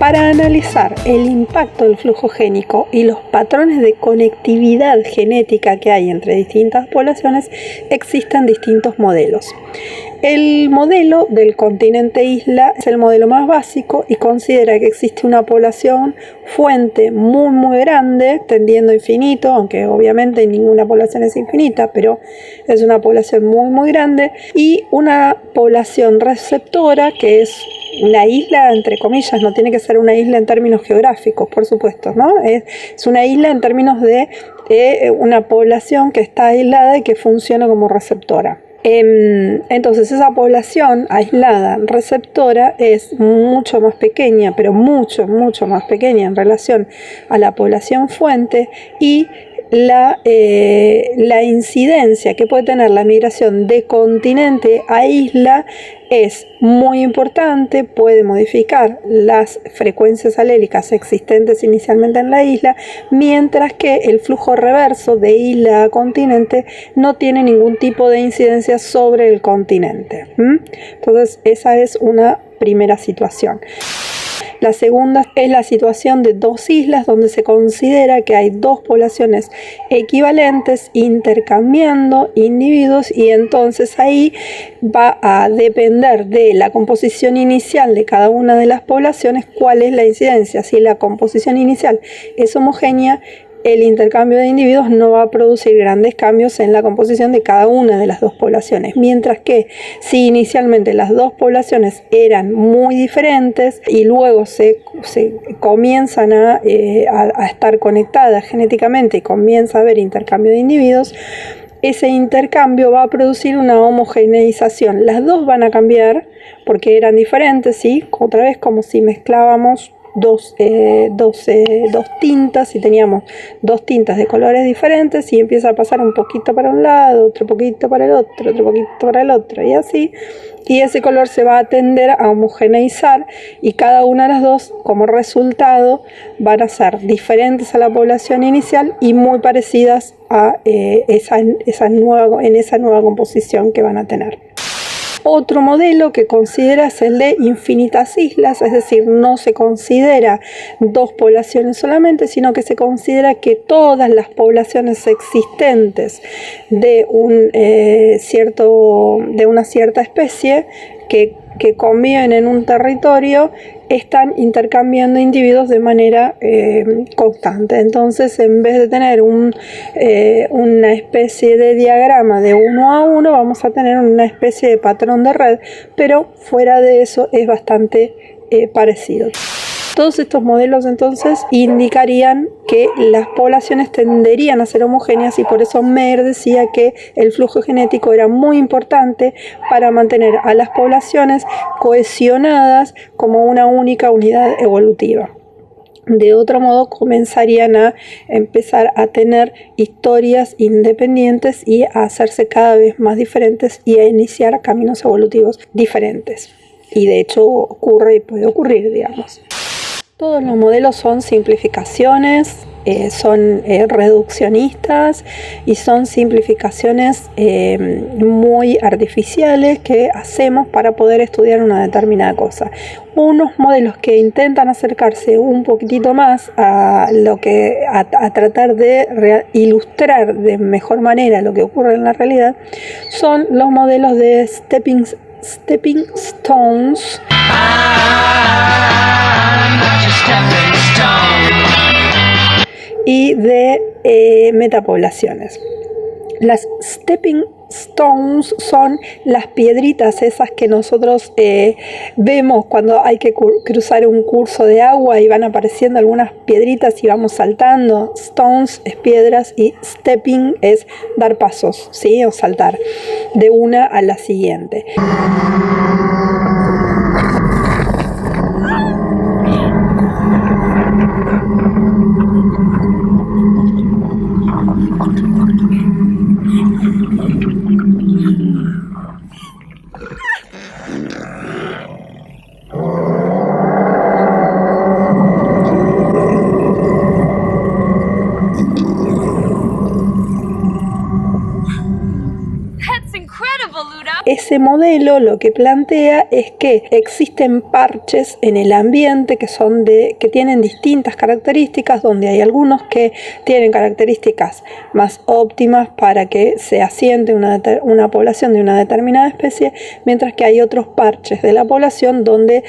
Para analizar el impacto del flujo génico y los patrones de conectividad genética que hay entre distintas poblaciones, existen distintos modelos. El modelo del continente isla es el modelo más básico y considera que existe una población fuente muy grande, tendiendo a infinito, aunque obviamente ninguna población es infinita, pero es una población muy grande, y una población receptora que es una isla, entre comillas, no tiene que ser una isla en términos geográficos, por supuesto, ¿no? Es una isla en términos de una población que está aislada y que funciona como receptora. Entonces esa población aislada receptora es mucho más pequeña, pero mucho más pequeña en relación a la población fuente, y la incidencia que puede tener la migración de continente a isla es muy importante, puede modificar las frecuencias alélicas existentes inicialmente en la isla, mientras que el flujo reverso de isla a continente no tiene ningún tipo de incidencia sobre el continente. Entonces esa es una primera situación. La segunda es la situación de dos islas donde se considera que hay dos poblaciones equivalentes intercambiando individuos, y entonces ahí va a depender de la composición inicial de cada una de las poblaciones cuál es la incidencia. Si la composición inicial es homogénea, el intercambio de individuos no va a producir grandes cambios en la composición de cada una de las dos poblaciones, mientras que si inicialmente las dos poblaciones eran muy diferentes y luego se comienzan a estar conectadas genéticamente y comienza a haber intercambio de individuos, ese intercambio va a producir una homogeneización. Las dos van a cambiar porque eran diferentes, ¿sí? Otra vez como si mezclábamos dos tintas y teníamos dos tintas de colores diferentes, y empieza a pasar un poquito para un lado, otro poquito para el otro, otro poquito para el otro, y así, y ese color se va a tender a homogeneizar, y cada una de las dos como resultado van a ser diferentes a la población inicial y muy parecidas a esa nueva composición que van a tener. Otro modelo que considera es el de infinitas islas, es decir, no se considera dos poblaciones solamente, sino que se considera que todas las poblaciones existentes de una cierta especie que conviven en un territorio están intercambiando individuos de manera constante. Entonces, en vez de tener una especie de diagrama de 1 a 1, vamos a tener una especie de patrón de red, pero fuera de eso es bastante parecido. Todos estos modelos entonces indicarían que las poblaciones tenderían a ser homogéneas, y por eso Meyer decía que el flujo genético era muy importante para mantener a las poblaciones cohesionadas como una única unidad evolutiva. De otro modo comenzarían a empezar a tener historias independientes y a hacerse cada vez más diferentes y a iniciar caminos evolutivos diferentes. Y de hecho ocurre y puede ocurrir, digamos. Todos los modelos son simplificaciones, son reduccionistas y son simplificaciones muy artificiales que hacemos para poder estudiar una determinada cosa. Unos modelos que intentan acercarse un poquitito más a tratar de ilustrar de mejor manera lo que ocurre en la realidad son los modelos de Stepping Stones. Y de metapoblaciones. Las stepping stones son las piedritas esas que nosotros vemos cuando hay que cruzar un curso de agua y van apareciendo algunas piedritas y vamos saltando. Stones es piedras y stepping es dar pasos, ¿sí? O saltar de una a la siguiente. este modelo lo que plantea es que existen parches en el ambiente que tienen distintas características, donde hay algunos que tienen características más óptimas para que se asiente una población de una determinada especie, mientras que hay otros parches de la población donde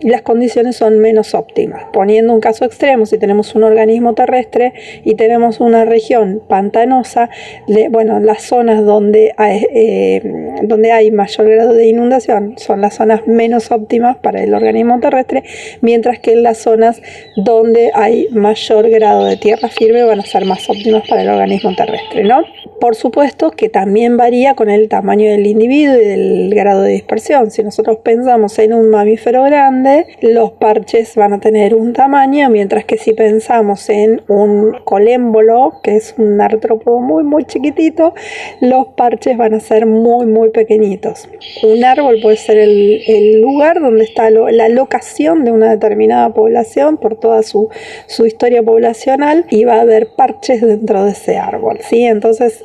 las condiciones son menos óptimas. Poniendo un caso extremo, si tenemos un organismo terrestre y tenemos una región pantanosa, las zonas donde hay mayor grado de inundación son las zonas menos óptimas para el organismo terrestre, mientras que en las zonas donde hay mayor grado de tierra firme van a ser más óptimas para el organismo terrestre, ¿no? Por supuesto que también varía con el tamaño del individuo y del grado de dispersión. Si nosotros pensamos en un mamífero grande, los parches van a tener un tamaño, mientras que si pensamos en un colémbolo, que es un artrópodo muy muy chiquitito, los parches van a ser muy muy pequeñitos. Un árbol puede ser el lugar donde está la locación de una determinada población por toda su historia poblacional, y va a haber parches dentro de ese árbol, ¿sí? Entonces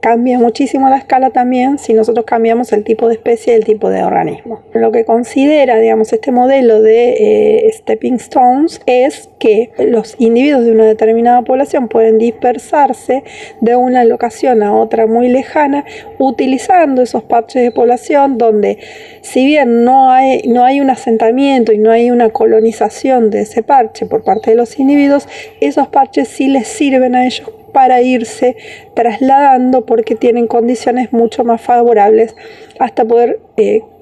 cambia muchísimo la escala también si nosotros cambiamos el tipo de especie y el tipo de organismo. Lo que considera, digamos, este modelo de Stepping Stones es que los individuos de una determinada población pueden dispersarse de una locación a otra muy lejana utilizando esos parches de población, donde si bien no hay un asentamiento y no hay una colonización de ese parche por parte de los individuos, esos parches sí les sirven a ellos para irse trasladando, porque tienen condiciones mucho más favorables hasta poder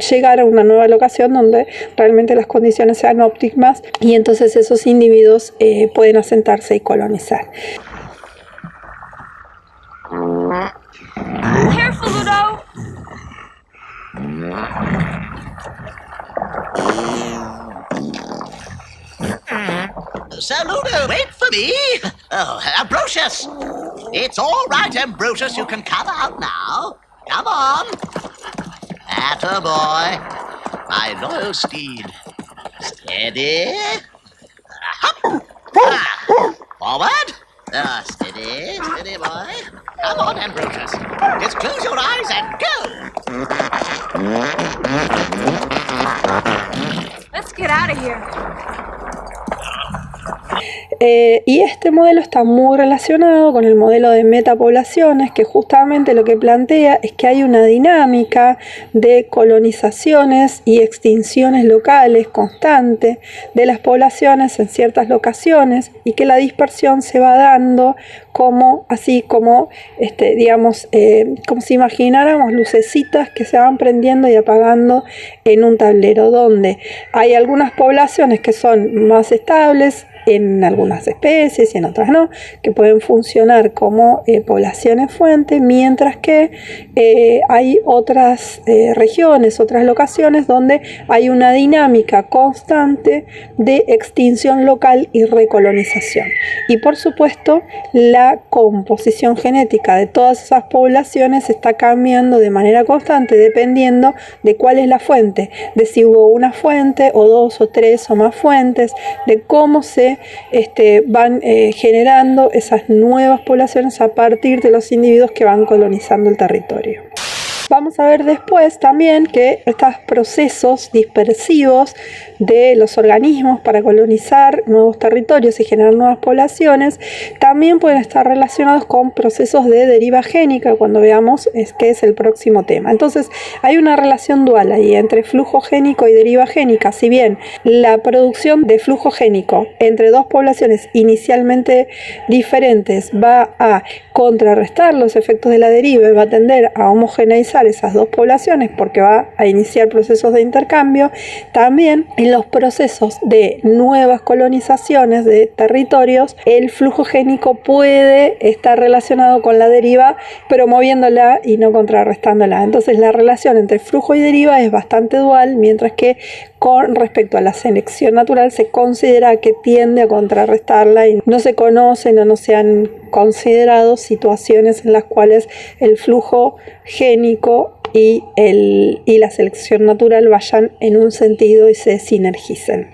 llegar a una nueva locación donde realmente las condiciones sean óptimas, y entonces esos individuos pueden asentarse y colonizar. Careful, Ludo! So, Ludo, wait for me. Oh, Ambrosius! It's all right, Ambrosius. You can come out now. Come on. Atta boy. My loyal steed. Steady. Hop. Ah. Forward. Steady, steady, boy. Come on, Ambrosius. Just close your eyes and go. Let's get out of here. Y este modelo está muy relacionado con el modelo de metapoblaciones, que justamente lo que plantea es que hay una dinámica de colonizaciones y extinciones locales constante de las poblaciones en ciertas locaciones, y que la dispersión se va dando como si imagináramos lucecitas que se van prendiendo y apagando en un tablero, donde hay algunas poblaciones que son más estables en algunas especies y en otras no, que pueden funcionar como poblaciones fuente, mientras que hay otras regiones, otras locaciones donde hay una dinámica constante de extinción local y recolonización. Y por supuesto, la composición genética de todas esas poblaciones está cambiando de manera constante dependiendo de cuál es la fuente, de si hubo una fuente o dos o tres o más fuentes, de cómo se van generando esas nuevas poblaciones a partir de los individuos que van colonizando el territorio. Vamos a ver después también que estos procesos dispersivos de los organismos para colonizar nuevos territorios y generar nuevas poblaciones también pueden estar relacionados con procesos de deriva génica, cuando veamos que es el próximo tema. Entonces hay una relación dual ahí entre flujo génico y deriva génica. Si bien la producción de flujo génico entre dos poblaciones inicialmente diferentes va a contrarrestar los efectos de la deriva y va a tender a homogeneizar esas dos poblaciones porque va a iniciar procesos de intercambio, también en los procesos de nuevas colonizaciones de territorios el flujo génico puede estar relacionado con la deriva, pero moviéndola y no contrarrestándola. Entonces la relación entre flujo y deriva es bastante dual, mientras que con respecto a la selección natural se considera que tiende a contrarrestarla, y no se conocen o no se han considerado situaciones en las cuales el flujo génico y la selección natural vayan en un sentido y se sinergicen.